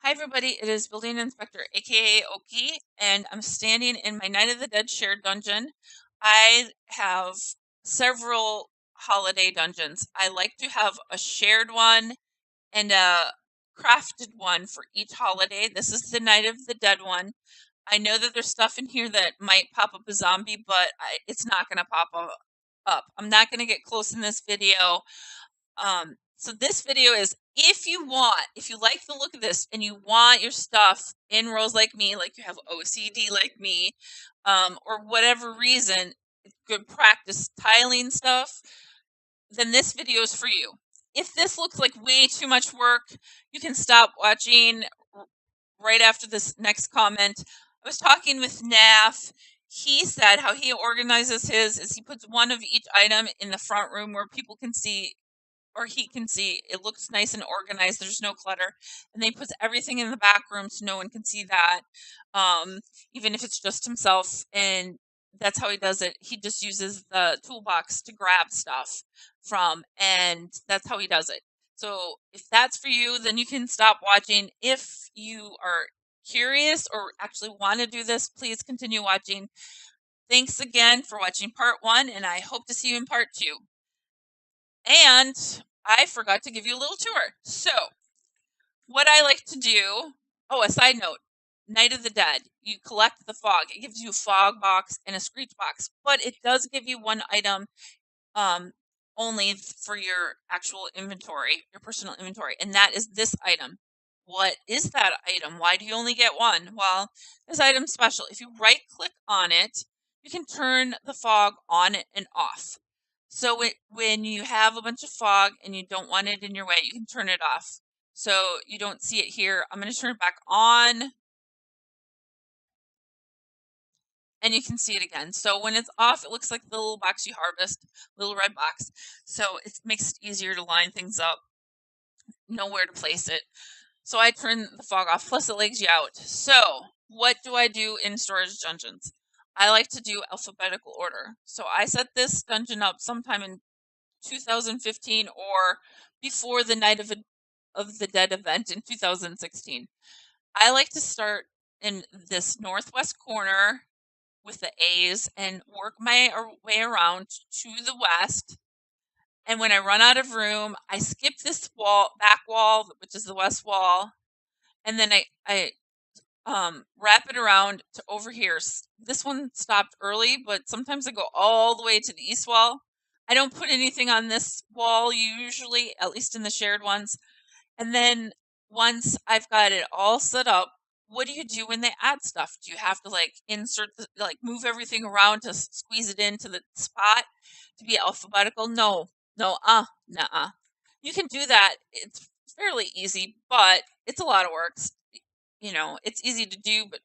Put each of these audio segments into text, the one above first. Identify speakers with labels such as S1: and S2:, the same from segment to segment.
S1: Hi everybody, it is Building Inspector, a.k.a. Oaky, and I'm standing in my Night of the Dead shared dungeon. I have several holiday dungeons. I like to have a shared one and a crafted one for each holiday. This is the Night of the Dead one. I know that there's stuff in here that might pop up a zombie, but it's not going to pop up. I'm not going to get close in this video. So this video is if you like the look of this and you want your stuff in rows like me, like you have OCD like me, or whatever reason, good practice tiling stuff, then this video is for you. If this looks like way too much work, you can stop watching right after this next comment. I was talking with Naf. He said how he organizes his is he puts one of each item in the front room where people can see or he can see it looks nice and organized. There's no clutter. And then he puts everything in the back room so no one can see that, even if it's just himself. And that's how he does it. He just uses the toolbox to grab stuff from, and that's how he does it. So if that's for you, then you can stop watching. If you are curious or actually want to do this, please continue watching. Thanks again for watching part 1, and I hope to see you in part 2. And I forgot to give you a little tour. So, what I like to do, a side note, Night of the Dead, you collect the fog. It gives you a fog box and a screech box, but it does give you one item only for your actual inventory, your personal inventory, and that is this item. What is that item? Why do you only get one? Well, this item's special. If you right click on it, you can turn the fog on and off. So when you have a bunch of fog and you don't want it in your way, you can turn it off. So you don't see it here. I'm going to turn it back on. And you can see it again. So when it's off, it looks like the little box you harvest, little red box. So it makes it easier to line things up, know where to place it. So I turn the fog off, plus it legs you out. So what do I do in storage dungeons? I like to do alphabetical order. So I set this dungeon up sometime in 2015 or before the Night of the Dead event in 2016. I like to start in this northwest corner with the A's and work my way around to the west. And when I run out of room, I skip this back wall, which is the west wall, and then I wrap it around to over here. This one stopped early, but sometimes I go all the way to the east wall. I don't put anything on this wall usually, at least in the shared ones. And then once I've got it all set up, what do you do when they add stuff? Do you have to insert move everything around to squeeze it into the spot to be alphabetical? No, nuh-uh. You can do that. It's fairly easy, but it's a lot of work. It's easy to do, but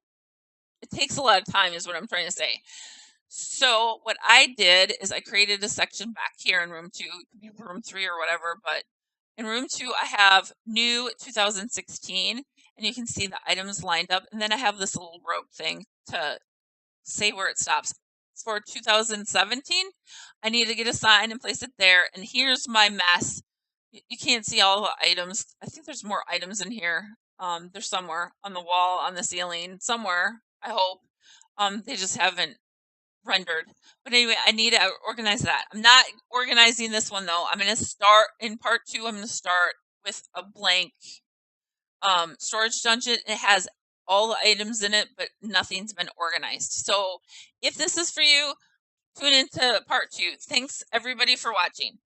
S1: it takes a lot of time is what I'm trying to say. So what I did is I created a section back here in room 2. It could be room 3 or whatever, but in room 2 I have new 2016, and you can see the items lined up, and then I have this little rope thing to say where it stops. For 2017, I need to get a sign and place it there, and here's my mess. You can't see all the items. I think there's more items in here. They're somewhere on the wall, on the ceiling, somewhere, I hope. They just haven't rendered. But anyway, I need to organize that. I'm not organizing this one though. I'm going to start in part 2. I'm going to start with a blank storage dungeon. It has all the items in it, but nothing's been organized. So if this is for you, tune into part 2. Thanks everybody for watching.